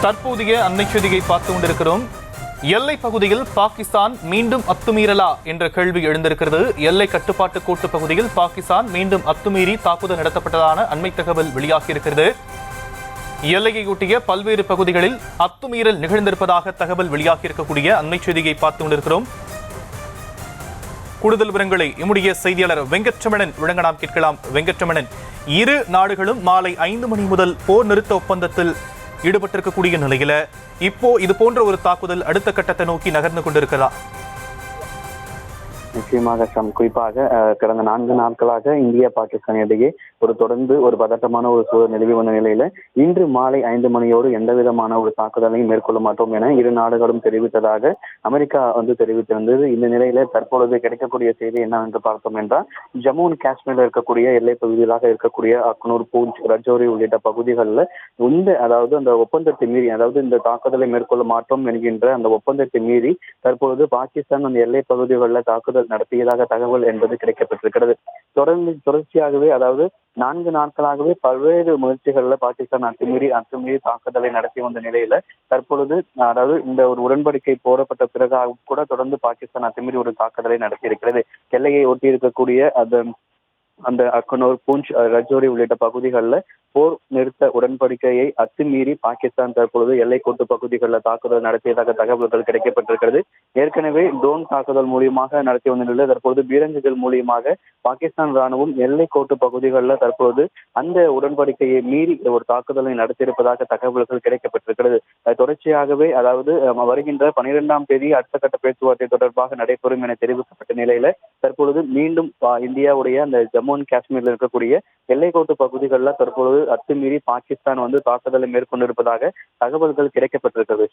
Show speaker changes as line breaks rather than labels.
தற்போதைய அண்மை செய்தியை பார்த்து கொண்டிருக்கிறோம். எல்லை பகுதியில் பாகிஸ்தான் மீண்டும் அத்துமீறலா என்ற கேள்வி எழுந்திருக்கிறது. எல்லை கட்டுப்பாட்டு கோட்டு பகுதியில் பாகிஸ்தான் மீண்டும் அத்துமீறி தாக்குதல் நடத்தப்பட்டதான அண்மை தகவல் வெளியாகியிருக்கிறது. எல்லையொட்டிய பல்வேறு பகுதிகளில் அத்துமீறல் நிகழ்ந்திருப்பதாக தகவல் வெளியாகியிருக்கக்கூடிய அண்மை செய்தியை பார்த்து கொண்டிருக்கிறோம். கூடுதல் விவரங்களை நம்முடைய செய்தியாளர் வெங்கட்ரமணன் வழங்க நாம் கேட்கலாம். வெங்கட்ரமணன், இரு நாடுகளும் மாலை 5 மணி முதல் போர் நிறுத்த ஒப்பந்தத்தில் ஈடுபட்டிருக்கக்கூடிய நிலையில இப்போ இது போன்ற ஒரு தாக்குதல் அடுத்த கட்டத்தை நோக்கி நகர்ந்து கொண்டிருக்கிறதா?
நிச்சயமாக குறிப்பாக கடந்த 4 நாட்களாக இந்தியா பாகிஸ்தான் இடையே தொடர்ந்து ஒரு பதட்டமான ஒரு சூழல் நிலவி வந்த நிலையில இன்று மாலை 5 மணியோடு எந்த விதமான ஒரு தாக்குதலையும் மேற்கொள்ள மாட்டோம் என இரு நாடுகளும் தெரிவித்ததாக அமெரிக்கா தெரிவித்திருந்தது. இந்த நிலையில தற்பொழுது கிடைக்கக்கூடிய செய்தி என்னவென்று பார்த்தோம் என்றால், ஜம்மு அண்ட் காஷ்மீர்ல இருக்கக்கூடிய எல்லை பகுதிகளாக இருக்கக்கூடிய அக்னூர், பூஞ்ச், ரஜோரி உள்ளிட்ட பகுதிகளில் அந்த ஒப்பந்தத்தை மீறி, அதாவது இந்த தாக்குதலை மேற்கொள்ள மாட்டோம் என்கின்ற அந்த ஒப்பந்தத்தை மீறி தற்பொழுது பாகிஸ்தான் அந்த எல்லை பகுதிகளில் தாக்குதல் நடத்தியதாக தகவல் என்பது கிடைக்கப்பட்டிருக்கிறது. தொடர்ச்சியாகவே, அதாவது 4 நாட்களாகவே பல்வேறு முயற்சிகள்ல பாகிஸ்தான் அத்துமீறி தாக்குதலை நடத்தி வந்த நிலையில தற்பொழுது, அதாவது இந்த ஒரு உடன்படிக்கை போடப்பட்ட பிறகு கூட தொடர்ந்து பாகிஸ்தான் அத்துமீறி ஒரு தாக்குதலை நடத்தி இருக்கிறது. எல்லையை ஒட்டி இருக்கக்கூடிய அந்த அக்னூர், பூஞ்ச், ரஜோரி உள்ளிட்ட பகுதிகளில் போர் நிறுத்த உடன்படிக்கையை அத்துமீறி பாகிஸ்தான் தற்பொழுது எல்லைக்கோட்டு பகுதிகளில் தாக்குதல் நடத்தியதாக தகவல்கள் கிடைக்கப்பட்டிருக்கிறது. ஏற்கனவே ட்ரோன் தாக்குதல் மூலியமாக நடத்தி வந்த நிலையில் தற்போது பீரங்கிகள் மூலியமாக பாகிஸ்தான் ராணுவம் எல்லைக்கோட்டு பகுதிகளில் தற்போது அந்த உடன்படிக்கையை மீறி ஒரு தாக்குதலை நடத்தியிருப்பதாக தகவல்கள் கிடைக்கப்பட்டிருக்கிறது. தொடர்ச்சியாகவே, அதாவது வருகின்ற 12ஆம் தேதி அடுத்த கட்ட பேச்சுவார்த்தை தொடர்பாக நடைபெறும் என தெரிவிக்கப்பட்ட நிலையில தற்பொழுது மீண்டும் இந்தியாவுடைய அந்த ஜம்மு அண்ட் காஷ்மீர்ல இருக்கக்கூடிய எல்லைக்கோட்டு பகுதிகளில் தற்பொழுது அத்துமீறி பாகிஸ்தான் தாக்குதலை மேற்கொண்டிருப்பதாக தகவல்கள் கிடைக்கப்பட்டிருக்கிறது.